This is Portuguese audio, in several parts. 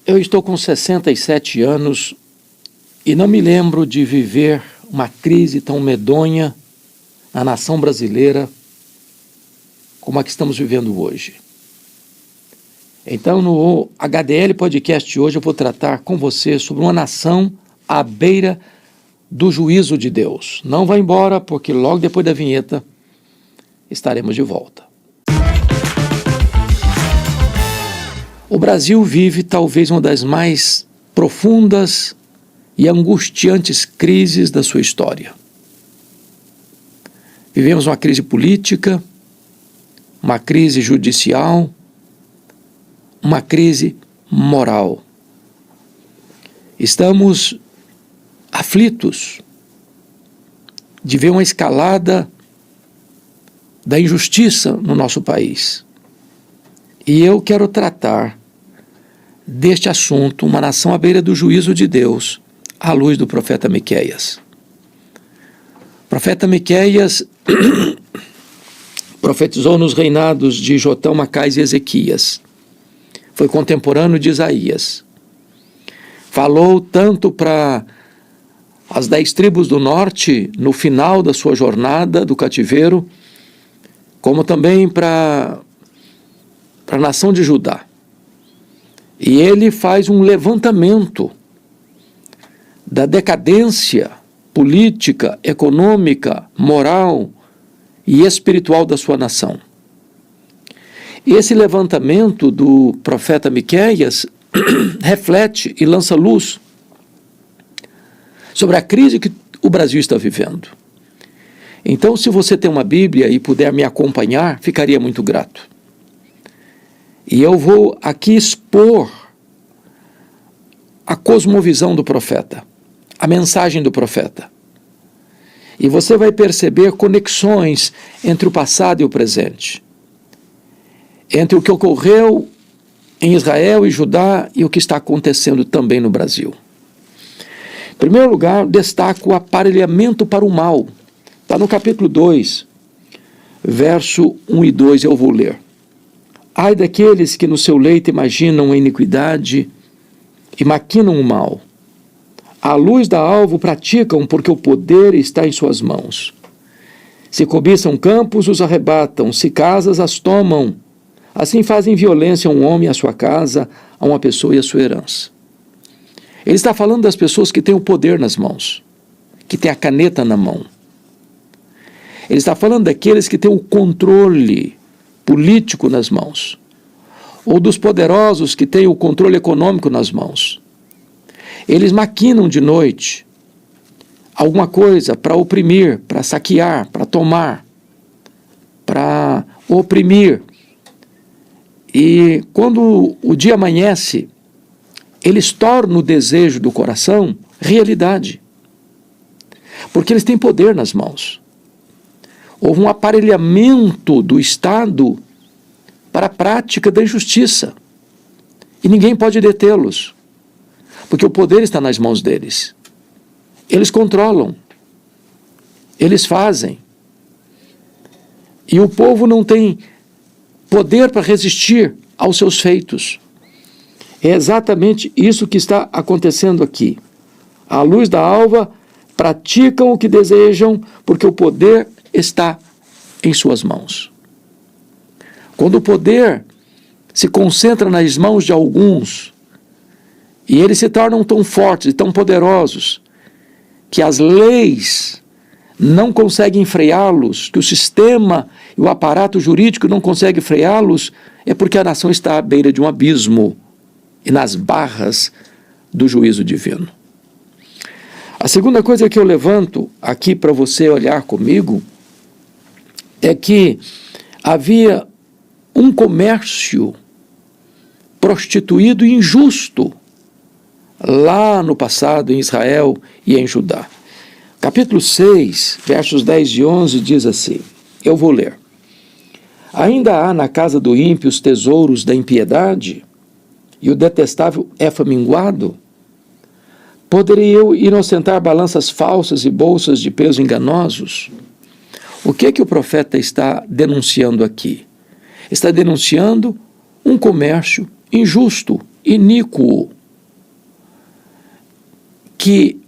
Eu estou com 67 anos e não me lembro de viver uma crise tão medonha na nação brasileira como a que estamos vivendo hoje. Então, no HDL Podcast hoje eu vou tratar com você sobre uma nação à beira do juízo de Deus. Não vá embora, porque logo depois da vinheta estaremos de volta. O Brasil vive talvez uma das mais profundas e angustiantes crises da sua história. Vivemos uma crise política, uma crise judicial, uma crise moral. Estamos aflitos de ver uma escalada da injustiça no nosso país. E eu quero tratar deste assunto, uma nação à beira do juízo de Deus, à luz do profeta Miqueias. O profeta Miqueias profetizou nos reinados de Jotão, Macais e Ezequias. Foi contemporâneo de Isaías. Falou tanto para as 10 tribos do norte, no final da sua jornada do cativeiro, como também para a nação de Judá. E ele faz um levantamento da decadência política, econômica, moral e espiritual da sua nação. E esse levantamento do profeta Miqueias reflete e lança luz sobre a crise que o Brasil está vivendo. Então, se você tem uma Bíblia e puder me acompanhar, ficaria muito grato. E eu vou aqui expor a cosmovisão do profeta, a mensagem do profeta. E você vai perceber conexões entre o passado e o presente, entre o que ocorreu em Israel e Judá e o que está acontecendo também no Brasil. Em primeiro lugar, destaco o aparelhamento para o mal. Está no capítulo 2, verso 1 e 2, eu vou ler. Ai daqueles que no seu leito imaginam a iniquidade e maquinam o mal. À luz da alvo praticam, porque o poder está em suas mãos. Se cobiçam campos, os arrebatam, se casas, as tomam. Assim fazem violência a um homem e a sua casa, a uma pessoa e a sua herança. Ele está falando das pessoas que têm o poder nas mãos, que têm a caneta na mão. Ele está falando daqueles que têm o controle político nas mãos, ou dos poderosos que têm o controle econômico nas mãos. Eles maquinam de noite alguma coisa para oprimir, para saquear, para tomar, para oprimir. E quando o dia amanhece, eles tornam o desejo do coração realidade, porque eles têm poder nas mãos. Houve um aparelhamento do Estado para a prática da injustiça. E ninguém pode detê-los, porque o poder está nas mãos deles. Eles controlam, eles fazem. E o povo não tem poder para resistir aos seus feitos. É exatamente isso que está acontecendo aqui. À luz da alva, praticam o que desejam, porque o poder está em suas mãos. Quando o poder se concentra nas mãos de alguns, e eles se tornam tão fortes e tão poderosos, que as leis não conseguem freá-los, que o sistema e o aparato jurídico não conseguem freá-los, é porque a nação está à beira de um abismo e nas barras do juízo divino. A segunda coisa que eu levanto aqui para você olhar comigo é que havia um comércio prostituído e injusto lá no passado em Israel e em Judá. Capítulo 6, versos 10 e 11 diz assim, eu vou ler. Ainda há na casa do ímpio os tesouros da impiedade e o detestável é faminguado? Poderia eu inocentar balanças falsas e bolsas de peso enganosos? O que o profeta está denunciando aqui? Está denunciando um comércio injusto, iníquo, que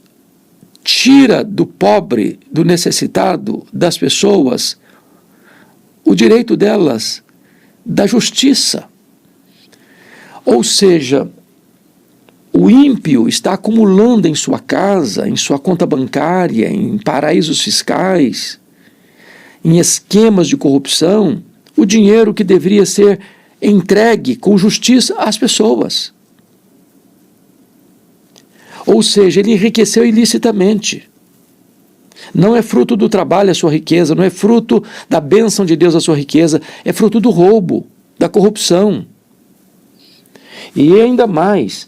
tira do pobre, do necessitado, das pessoas, o direito delas da justiça. Ou seja, o ímpio está acumulando em sua casa, em sua conta bancária, em paraísos fiscais, em esquemas de corrupção, o dinheiro que deveria ser entregue com justiça às pessoas. Ou seja, ele enriqueceu ilicitamente. Não é fruto do trabalho a sua riqueza, não é fruto da bênção de Deus a sua riqueza, é fruto do roubo, da corrupção. E ainda mais,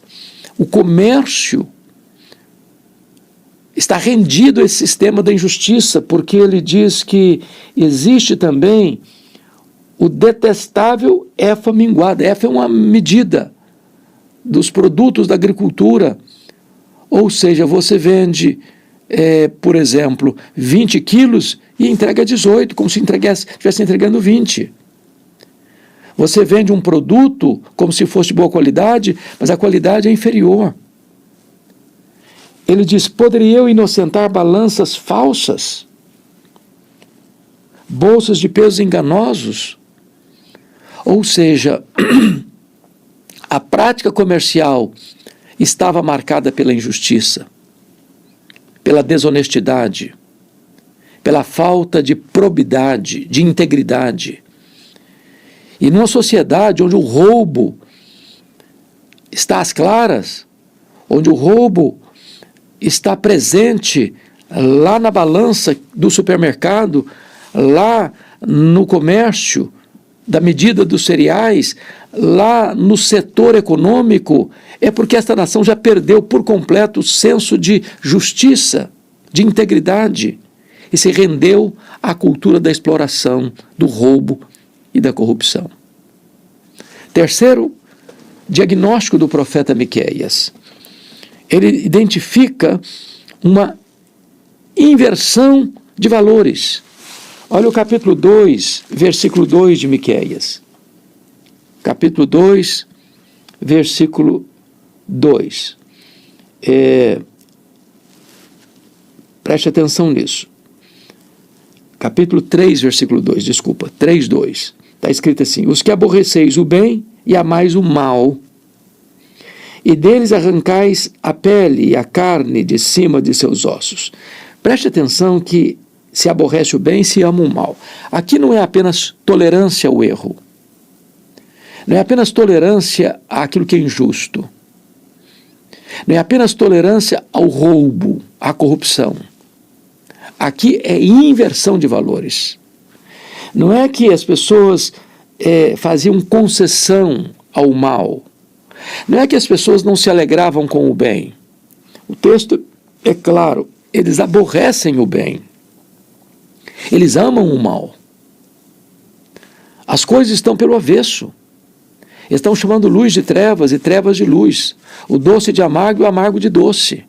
o comércio está rendido a esse sistema da injustiça, porque ele diz que existe também o detestável EFA minguado. EFA é uma medida dos produtos da agricultura. Ou seja, você vende, por exemplo, 20 quilos e entrega 18, como se estivesse entregando 20. Você vende um produto como se fosse de boa qualidade, mas a qualidade é inferior. Ele diz, poderia eu inocentar balanças falsas? Bolsas de pesos enganosos? Ou seja, a prática comercial estava marcada pela injustiça, pela desonestidade, pela falta de probidade, de integridade. E numa sociedade onde o roubo está às claras, onde o roubo está presente lá na balança do supermercado, lá no comércio, da medida dos cereais, lá no setor econômico, é porque esta nação já perdeu por completo o senso de justiça, de integridade, e se rendeu à cultura da exploração, do roubo e da corrupção. Terceiro diagnóstico do profeta Miqueias. Ele identifica uma inversão de valores. Olha o capítulo 2, versículo 2 de Miqueias. Capítulo 2, versículo 2. Preste atenção nisso. Capítulo 3, versículo 2, desculpa, 3, 2. Está escrito assim, os que aborreceis o bem e amais o mal, e deles arrancais a pele e a carne de cima de seus ossos. Preste atenção que se aborrece o bem e se ama o mal. Aqui não é apenas tolerância ao erro. Não é apenas tolerância àquilo que é injusto. Não é apenas tolerância ao roubo, à corrupção. Aqui é inversão de valores. Não é que as pessoas faziam concessão ao mal. Não é que as pessoas não se alegravam com o bem. O texto é claro, eles aborrecem o bem. Eles amam o mal. As coisas estão pelo avesso. Estão chamando luz de trevas e trevas de luz. O doce de amargo e o amargo de doce.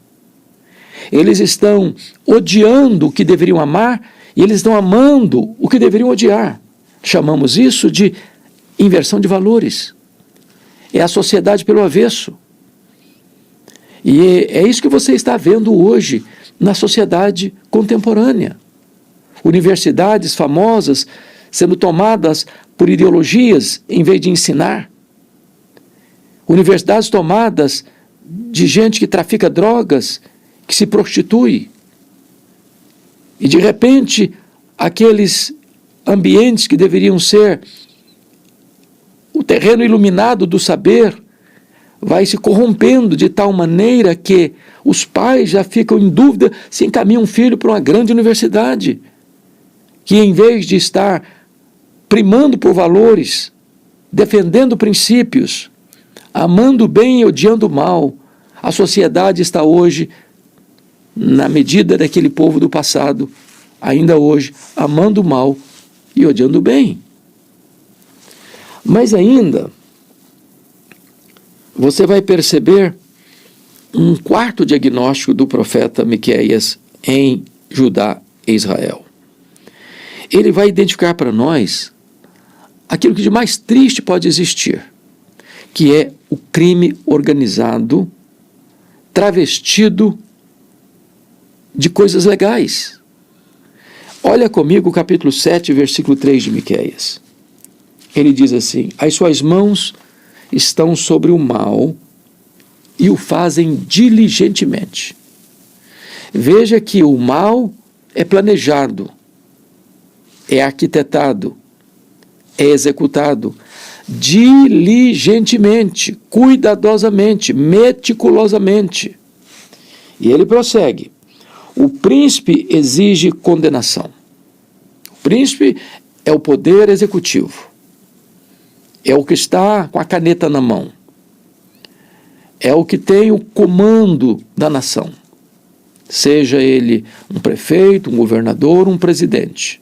Eles estão odiando o que deveriam amar e eles estão amando o que deveriam odiar. Chamamos isso de inversão de valores. É a sociedade pelo avesso. E é isso que você está vendo hoje na sociedade contemporânea. Universidades famosas sendo tomadas por ideologias em vez de ensinar. Universidades tomadas de gente que trafica drogas, que se prostitui. E de repente, aqueles ambientes que deveriam ser o terreno iluminado do saber, vai se corrompendo de tal maneira que os pais já ficam em dúvida se encaminham um filho para uma grande universidade, que em vez de estar primando por valores, defendendo princípios, amando o bem e odiando o mal, a sociedade está hoje, na medida daquele povo do passado, ainda hoje, amando o mal e odiando o bem. Mas ainda, você vai perceber um quarto diagnóstico do profeta Miqueias em Judá e Israel. Ele vai identificar para nós aquilo que de mais triste pode existir, que é o crime organizado, travestido de coisas legais. Olha comigo o capítulo 7, versículo 3 de Miqueias. Ele diz assim: as suas mãos estão sobre o mal e o fazem diligentemente. Veja que o mal é planejado, é arquitetado, é executado diligentemente, cuidadosamente, meticulosamente. E ele prossegue: o príncipe exige condenação. O príncipe é o poder executivo, é o que está com a caneta na mão, é o que tem o comando da nação, seja ele um prefeito, um governador, um presidente.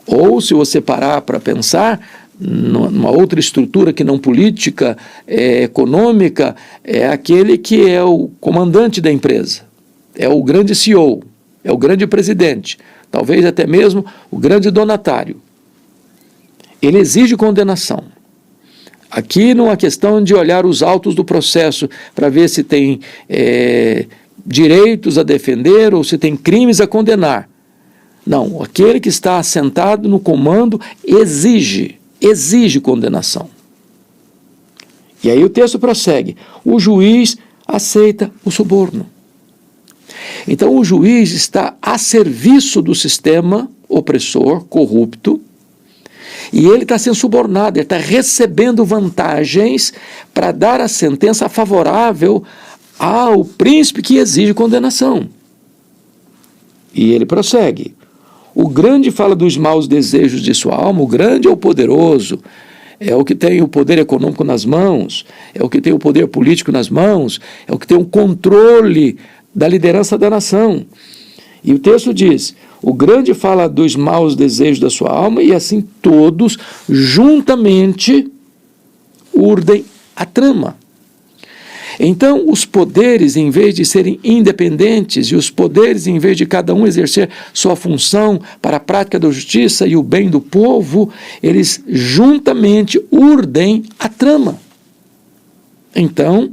Ou, se você parar para pensar, numa outra estrutura que não política, econômica, é aquele que é o comandante da empresa, é o grande CEO, é o grande presidente, talvez até mesmo o grande donatário. Ele exige condenação. Aqui não é questão de olhar os autos do processo para ver se tem direitos a defender ou se tem crimes a condenar. Não, aquele que está assentado no comando exige condenação. E aí o texto prossegue: o juiz aceita o suborno. Então o juiz está a serviço do sistema opressor, corrupto, e ele está sendo subornado, ele está recebendo vantagens para dar a sentença favorável ao príncipe que exige condenação. E ele prossegue: o grande fala dos maus desejos de sua alma. O grande é o poderoso, é o que tem o poder econômico nas mãos, é o que tem o poder político nas mãos, é o que tem o controle da liderança da nação. E o texto diz: o grande fala dos maus desejos da sua alma, e assim todos juntamente urdem a trama. Então, os poderes, em vez de serem independentes, e os poderes, em vez de cada um exercer sua função para a prática da justiça e o bem do povo, eles juntamente urdem a trama. Então,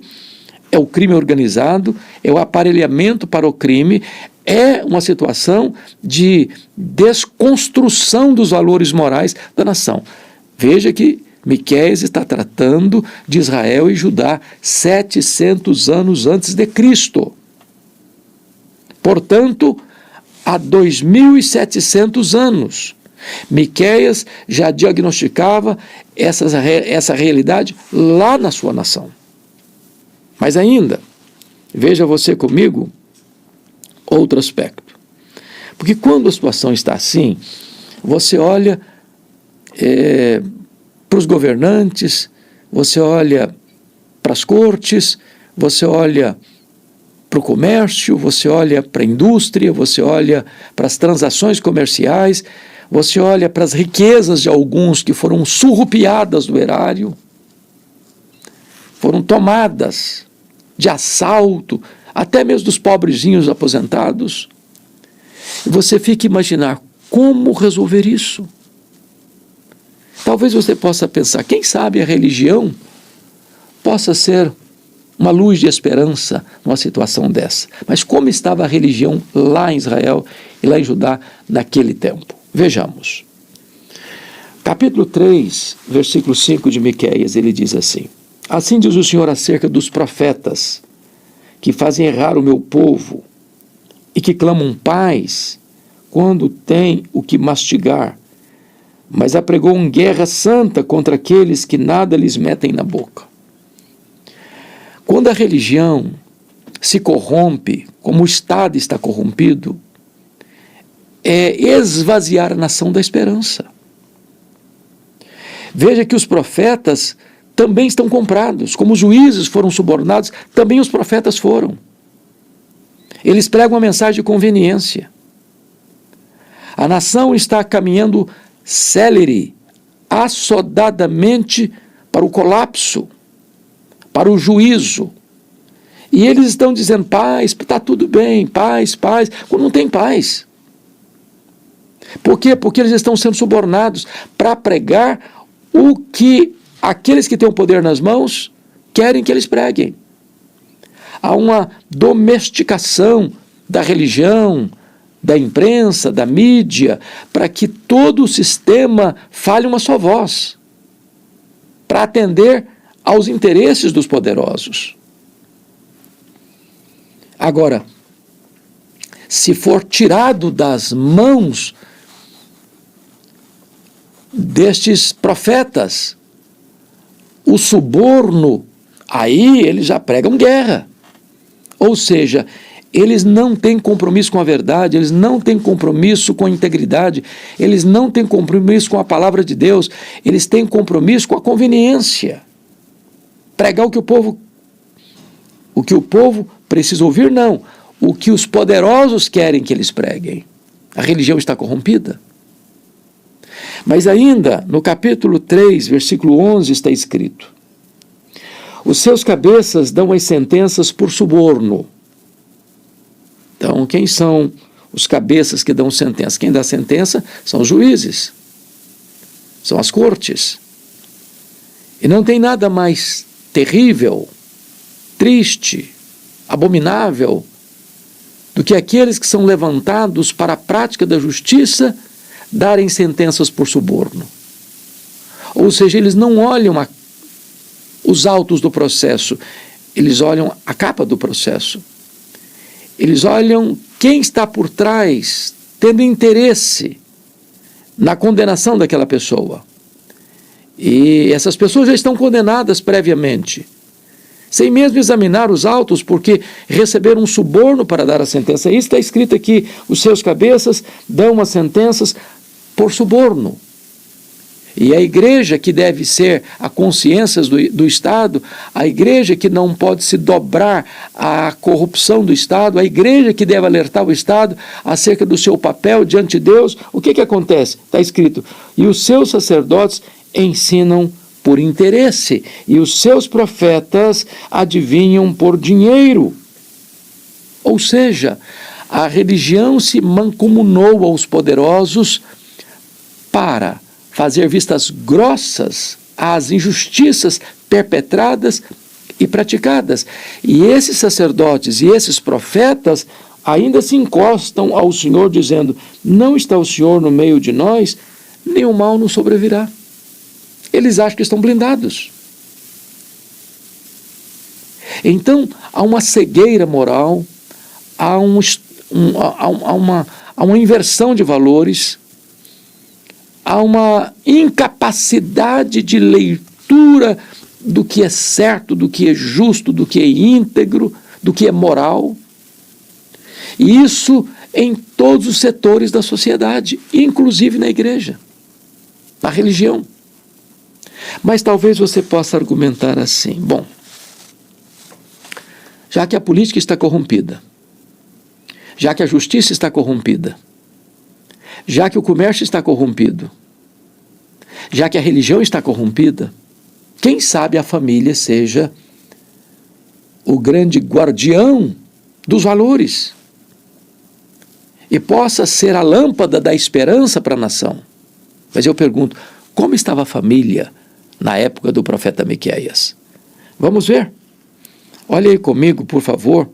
é o crime organizado, é o aparelhamento para o crime, é uma situação de desconstrução dos valores morais da nação. Veja que Miqueias está tratando de Israel e Judá 700 anos antes de Cristo. Portanto, há 2.700 anos, Miqueias já diagnosticava essa realidade lá na sua nação. Mas ainda, veja você comigo outro aspecto. Porque quando a situação está assim, você olha para os governantes, você olha para as cortes, você olha para o comércio, você olha para a indústria, você olha para as transações comerciais, você olha para as riquezas de alguns que foram surrupiadas do erário, foram tomadas de assalto, até mesmo dos pobrezinhos aposentados. E você fica a imaginar como resolver isso. Talvez você possa pensar, quem sabe a religião possa ser uma luz de esperança numa situação dessa. Mas como estava a religião lá em Israel e lá em Judá naquele tempo? Vejamos. Capítulo 3, versículo 5 de Miqueias, ele diz assim: assim diz o Senhor acerca dos profetas que fazem errar o meu povo e que clamam paz quando tem o que mastigar, mas apregou guerra santa contra aqueles que nada lhes metem na boca. Quando a religião se corrompe, como o Estado está corrompido, é esvaziar a nação da esperança. Veja que os profetas também estão comprados, como os juízes foram subornados, também os profetas foram. Eles pregam uma mensagem de conveniência. A nação está caminhando célere, assodadamente para o colapso, para o juízo. E eles estão dizendo paz, está tudo bem, paz, paz, quando não tem paz. Por quê? Porque eles estão sendo subornados para pregar o que aqueles que têm o poder nas mãos querem que eles preguem. Há uma domesticação da religião, da imprensa, da mídia, para que todo o sistema fale uma só voz, para atender aos interesses dos poderosos. Agora, se for tirado das mãos destes profetas o suborno, aí eles já pregam guerra. Ou seja, eles não têm compromisso com a verdade, eles não têm compromisso com a integridade, eles não têm compromisso com a palavra de Deus, eles têm compromisso com a conveniência. Pregar o que o povo precisa ouvir, não. O que os poderosos querem que eles preguem. A religião está corrompida. Mas ainda, no capítulo 3, versículo 11, está escrito: os seus cabeças dão as sentenças por suborno. Então, quem são os cabeças que dão sentença? Quem dá sentença são os juízes, são as cortes. E não tem nada mais terrível, triste, abominável do que aqueles que são levantados para a prática da justiça darem sentenças por suborno. Ou seja, eles não olham os autos do processo, eles olham a capa do processo. Eles olham quem está por trás, tendo interesse na condenação daquela pessoa. E essas pessoas já estão condenadas previamente, sem mesmo examinar os autos, porque receberam um suborno para dar a sentença. Isso está escrito aqui: os seus cabeças dão as sentenças por suborno. E a igreja, que deve ser a consciência do Estado, a igreja que não pode se dobrar à corrupção do Estado, a igreja que deve alertar o Estado acerca do seu papel diante de Deus, o que acontece? Está escrito: e os seus sacerdotes ensinam por interesse, e os seus profetas adivinham por dinheiro. Ou seja, a religião se mancomunou aos poderosos para fazer vistas grossas às injustiças perpetradas e praticadas. E esses sacerdotes e esses profetas ainda se encostam ao Senhor, dizendo: não está o Senhor no meio de nós, nenhum mal nos sobrevirá. Eles acham que estão blindados. Então, há uma cegueira moral, há uma inversão de valores, há uma incapacidade de leitura do que é certo, do que é justo, do que é íntegro, do que é moral. E isso em todos os setores da sociedade, inclusive na igreja, na religião. Mas talvez você possa argumentar assim: bom, já que a política está corrompida, já que a justiça está corrompida, já que o comércio está corrompido, já que a religião está corrompida, quem sabe a família seja o grande guardião dos valores e possa ser a lâmpada da esperança para a nação. Mas eu pergunto: como estava a família na época do profeta Miqueias? Vamos ver. Olha aí comigo, por favor,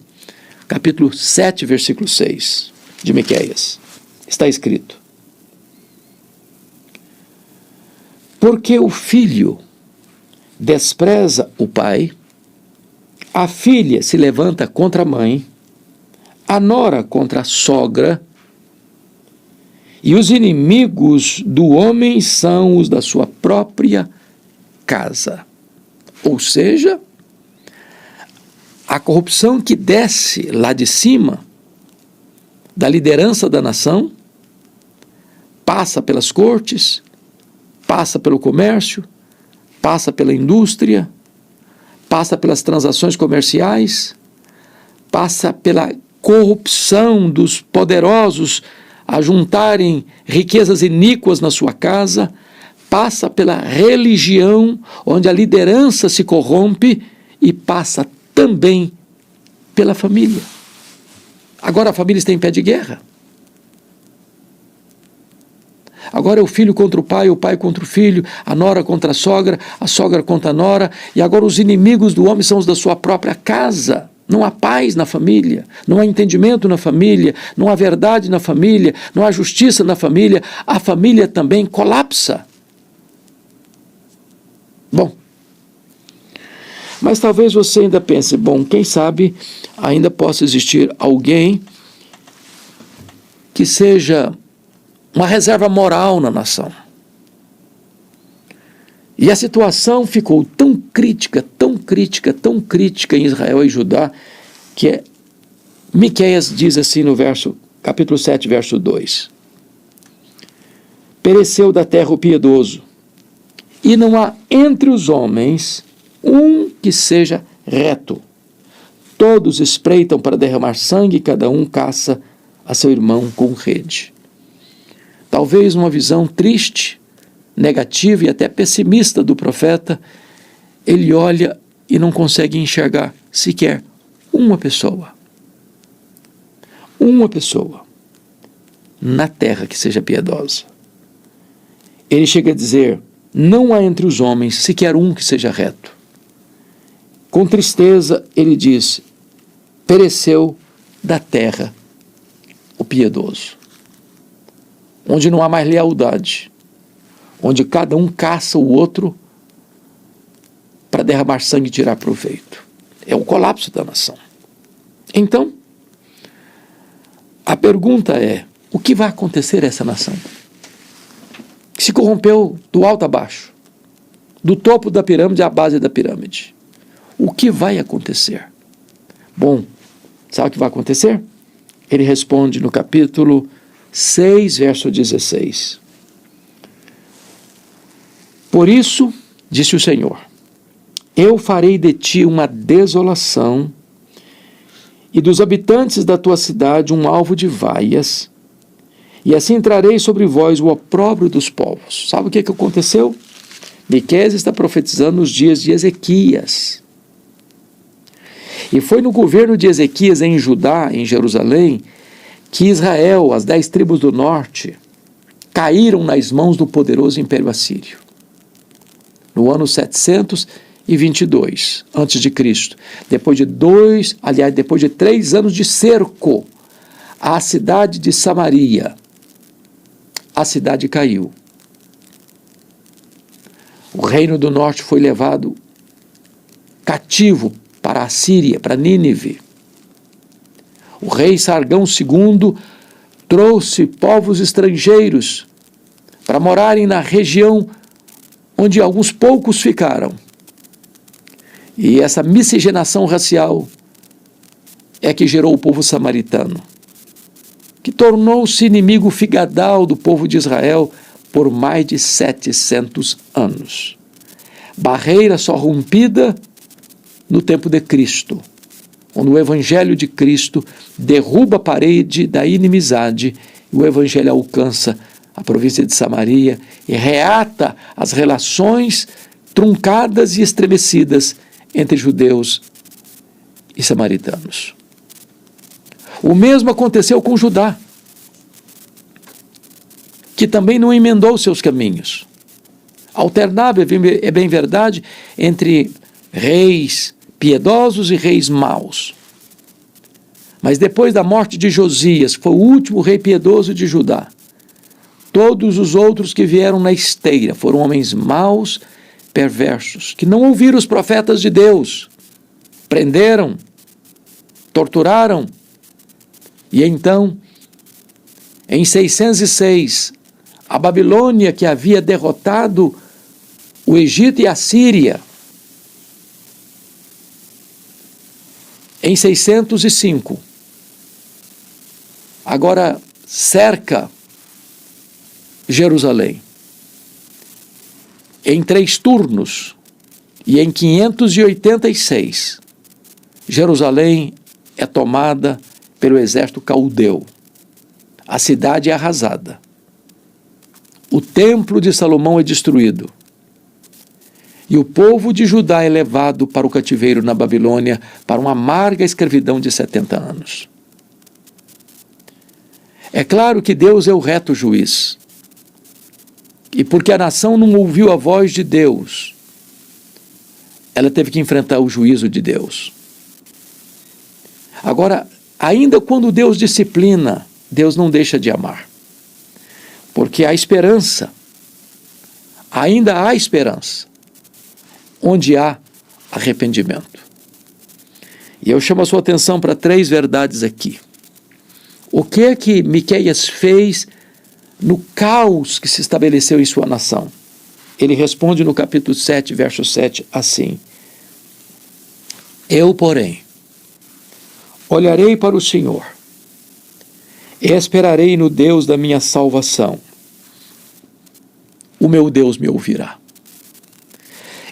capítulo 7, versículo 6 de Miqueias. Está escrito: porque o filho despreza o pai, a filha se levanta contra a mãe, a nora contra a sogra, e os inimigos do homem são os da sua própria casa. Ou seja, a corrupção que desce lá de cima, da liderança da nação, passa pelas cortes, passa pelo comércio, passa pela indústria, passa pelas transações comerciais, passa pela corrupção dos poderosos a juntarem riquezas iníquas na sua casa, passa pela religião, onde a liderança se corrompe, e passa também pela família. Agora a família está em pé de guerra. Agora é o filho contra o pai contra o filho, a nora contra a sogra contra a nora, e agora os inimigos do homem são os da sua própria casa. Não há paz na família, não há entendimento na família, não há verdade na família, não há justiça na família, a família também colapsa. Bom, mas talvez você ainda pense, bom, quem sabe ainda possa existir alguém que seja uma reserva moral na nação. E a situação ficou tão crítica, tão crítica, tão crítica em Israel e Judá, que Miqueias diz assim no capítulo 7, verso 2. Pereceu da terra o piedoso, e não há entre os homens um que seja reto. Todos espreitam para derramar sangue, e cada um caça a seu irmão com rede. Talvez uma visão triste, negativa e até pessimista do profeta, ele olha e não consegue enxergar sequer uma pessoa na terra que seja piedosa. Ele chega a dizer, não há entre os homens sequer um que seja reto. Com tristeza ele diz, pereceu da terra o piedoso, onde não há mais lealdade, onde cada um caça o outro para derramar sangue e tirar proveito. É o colapso da nação. Então, a pergunta é, o que vai acontecer a essa nação? Que se corrompeu do alto a baixo, do topo da pirâmide à base da pirâmide. O que vai acontecer? Bom, sabe o que vai acontecer? Ele responde no capítulo 6, verso 16. Por isso, disse o Senhor, eu farei de ti uma desolação e dos habitantes da tua cidade um alvo de vaias, e assim trarei sobre vós o opróbrio dos povos. Sabe o que aconteceu? Miqueias está profetizando nos dias de Ezequias. E foi no governo de Ezequias em Judá, em Jerusalém, que Israel, as 10 tribos do norte, caíram nas mãos do poderoso Império Assírio. No ano 722 a.C., depois de 3 anos de cerco, a cidade de Samaria, a cidade caiu. O reino do norte foi levado cativo para a Síria, para Nínive. O rei Sargão II trouxe povos estrangeiros para morarem na região onde alguns poucos ficaram. E essa miscigenação racial é que gerou o povo samaritano, que tornou-se inimigo figadal do povo de Israel por mais de 700 anos. Barreira só rompida no tempo de Cristo, onde o Evangelho de Cristo derruba a parede da inimizade e o Evangelho alcança a província de Samaria e reata as relações truncadas e estremecidas entre judeus e samaritanos. O mesmo aconteceu com Judá, que também não emendou seus caminhos. Alternava, é bem verdade, entre reis piedosos e reis maus. Mas depois da morte de Josias, que foi o último rei piedoso de Judá, todos os outros que vieram na esteira foram homens maus, perversos, que não ouviram os profetas de Deus, prenderam, torturaram, e então, em 606, a Babilônia, que havia derrotado o Egito e a Síria, em 605, agora cerca Jerusalém em 3 turnos, e em 586 Jerusalém é tomada pelo exército caldeu. A cidade é arrasada. O templo de Salomão é destruído. E o povo de Judá é levado para o cativeiro na Babilônia, para uma amarga escravidão de 70 anos. É claro que Deus é o reto juiz. E porque a nação não ouviu a voz de Deus, ela teve que enfrentar o juízo de Deus. Agora, ainda quando Deus disciplina, Deus não deixa de amar. Porque há esperança. Ainda há esperança. Onde há arrependimento. E eu chamo a sua atenção para 3 verdades aqui. O que é que Miqueias fez no caos que se estabeleceu em sua nação? Ele responde no capítulo 7, verso 7, assim: Eu, porém, olharei para o Senhor e esperarei no Deus da minha salvação. O meu Deus me ouvirá.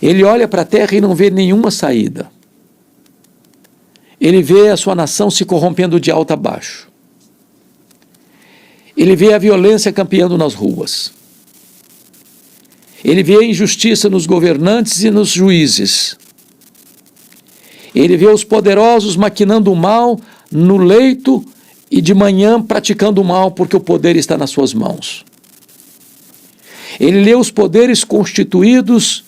Ele olha para a terra e não vê nenhuma saída. Ele vê a sua nação se corrompendo de alto a baixo. Ele vê a violência campeando nas ruas. Ele vê a injustiça nos governantes e nos juízes. Ele vê os poderosos maquinando o mal no leito e de manhã praticando o mal porque o poder está nas suas mãos. Ele lê os poderes constituídos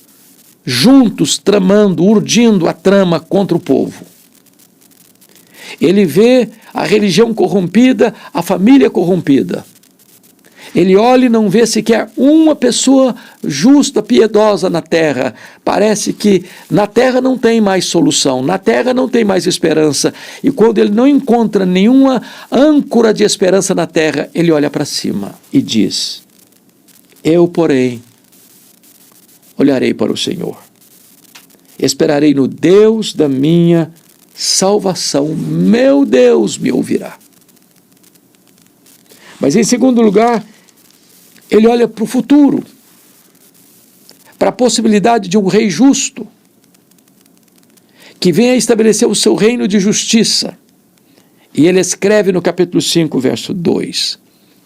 juntos, tramando, urdindo a trama contra o povo. Ele vê a religião corrompida, a família corrompida. Ele olha e não vê sequer uma pessoa justa, piedosa na terra. Parece que na terra não tem mais solução, na terra não tem mais esperança. E quando ele não encontra nenhuma âncora de esperança na terra, ele olha para cima e diz: Eu, porém, olharei para o Senhor. Esperarei no Deus da minha salvação. Meu Deus me ouvirá. Mas em segundo lugar, ele olha para o futuro, para a possibilidade de um rei justo, que venha estabelecer o seu reino de justiça. E ele escreve no capítulo 5, verso 2: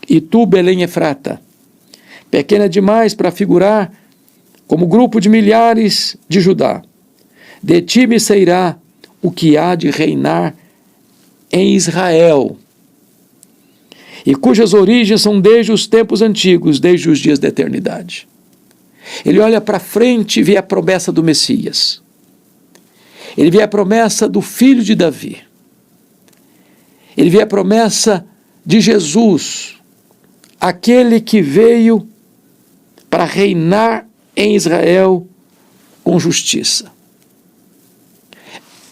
E tu, Belém Efrata, pequena demais para figurar como grupo de milhares de Judá, de ti me sairá o que há de reinar em Israel, e cujas origens são desde os tempos antigos, desde os dias da eternidade. Ele olha para frente e vê a promessa do Messias. Ele vê a promessa do filho de Davi. Ele vê a promessa de Jesus, aquele que veio para reinar em Israel com justiça.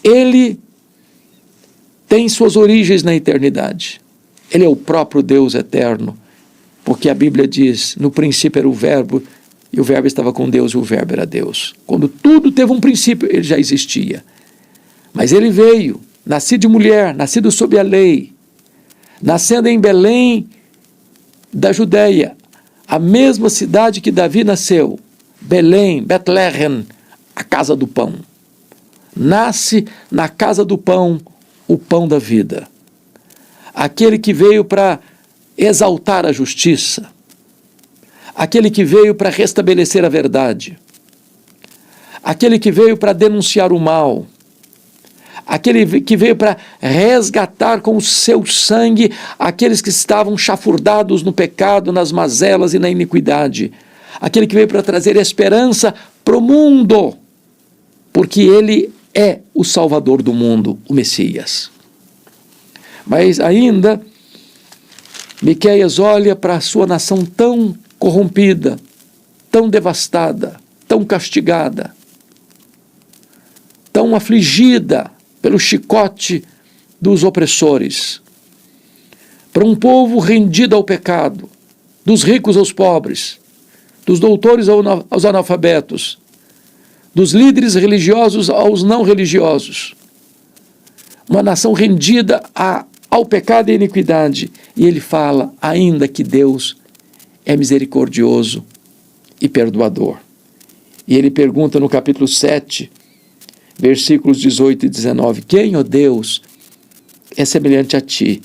Ele tem suas origens na eternidade. Ele é o próprio Deus eterno, porque a Bíblia diz: no princípio era o Verbo, e o Verbo estava com Deus, e o Verbo era Deus. Quando tudo teve um princípio, ele já existia. Mas ele veio, nascido de mulher, nascido sob a lei, nascendo em Belém da Judéia, a mesma cidade que Davi nasceu, Belém, Betlehem, a casa do pão. Nasce na casa do pão, o pão da vida. Aquele que veio para exaltar a justiça, aquele que veio para restabelecer a verdade, aquele que veio para denunciar o mal, aquele que veio para resgatar com o seu sangue aqueles que estavam chafurdados no pecado, nas mazelas e na iniquidade, aquele que veio para trazer esperança para o mundo, porque ele é o Salvador do mundo, o Messias. Mas ainda, Miqueias olha para a sua nação tão corrompida, tão devastada, tão castigada, tão afligida pelo chicote dos opressores, para um povo rendido ao pecado, dos ricos aos pobres, dos doutores aos analfabetos, dos líderes religiosos aos não religiosos, uma nação rendida ao pecado e à iniquidade. E ele fala ainda que Deus é misericordioso e perdoador. E ele pergunta no capítulo 7, versículos 18 e 19, quem, ó Deus, é semelhante a ti,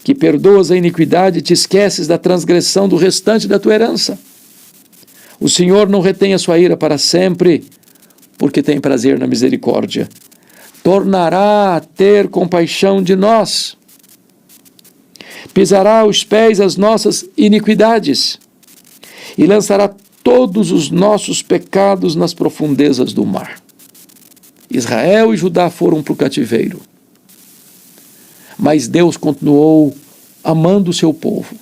que perdoas a iniquidade e te esqueces da transgressão do restante da tua herança? O Senhor não retém a sua ira para sempre, porque tem prazer na misericórdia. Tornará a ter compaixão de nós. Pisará aos pés as nossas iniquidades e lançará todos os nossos pecados nas profundezas do mar. Israel e Judá foram para o cativeiro. Mas Deus continuou amando o seu povo,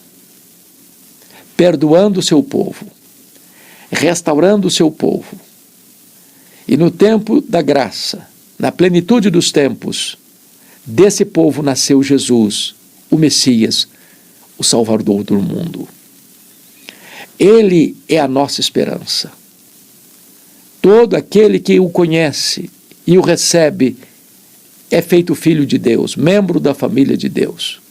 perdoando o seu povo, restaurando o seu povo. E no tempo da graça, na plenitude dos tempos, desse povo nasceu Jesus, o Messias, o Salvador do mundo. Ele é a nossa esperança. Todo aquele que o conhece e o recebe é feito filho de Deus, membro da família de Deus.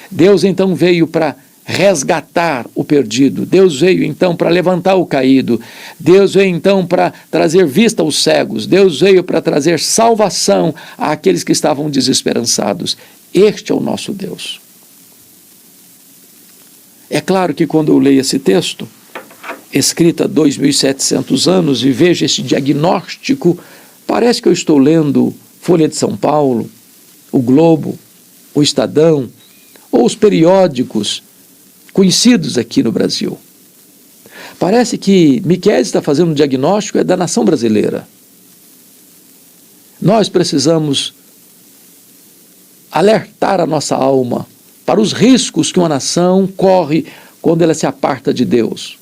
Deus então veio para resgatar o perdido. Deus veio então para levantar o caído. Deus veio então para trazer vista aos cegos. Deus veio para trazer salvação àqueles que estavam desesperançados. Este é o nosso Deus. É claro que quando eu leio esse texto, escrito há 2.700 anos, e vejo esse diagnóstico, parece que eu estou lendo Folha de São Paulo, o Globo, o Estadão, ou os periódicos conhecidos aqui no Brasil. Parece que Miqueias está fazendo um diagnóstico da nação brasileira. Nós precisamos alertar a nossa alma para os riscos que uma nação corre quando ela se aparta de Deus,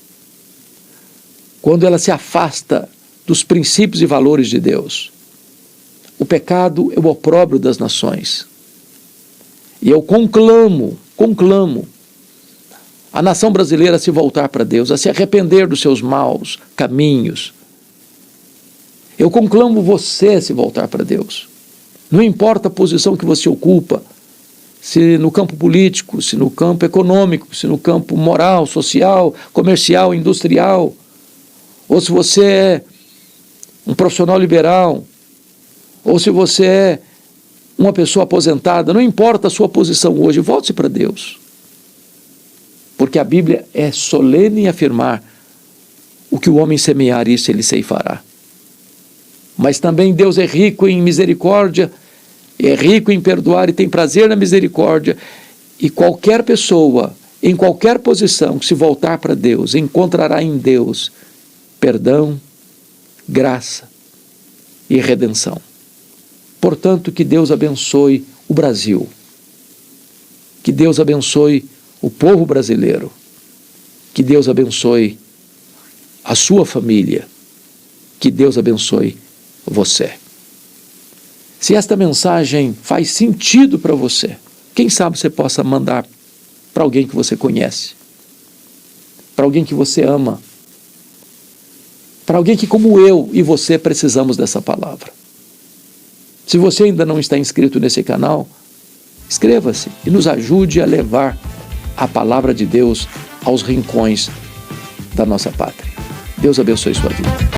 quando ela se afasta dos princípios e valores de Deus. O pecado é o opróbrio das nações. E eu conclamo a nação brasileira a se voltar para Deus, a se arrepender dos seus maus caminhos. Eu conclamo você a se voltar para Deus. Não importa a posição que você ocupa, se no campo político, se no campo econômico, se no campo moral, social, comercial, industrial, ou se você é um profissional liberal, ou se você é uma pessoa aposentada, não importa a sua posição hoje, volte para Deus. Porque a Bíblia é solene em afirmar: o que o homem semear, isso ele ceifará. Mas também Deus é rico em misericórdia, é rico em perdoar e tem prazer na misericórdia. E qualquer pessoa, em qualquer posição, que se voltar para Deus, encontrará em Deus perdão, graça e redenção. Portanto, que Deus abençoe o Brasil. Que Deus abençoe o povo brasileiro. Que Deus abençoe a sua família. Que Deus abençoe você. Se esta mensagem faz sentido para você, quem sabe você possa mandar para alguém que você conhece, para alguém que você ama, para alguém que, como eu e você, precisamos dessa palavra. Se você ainda não está inscrito nesse canal, inscreva-se e nos ajude a levar a palavra de Deus aos rincões da nossa pátria. Deus abençoe sua vida.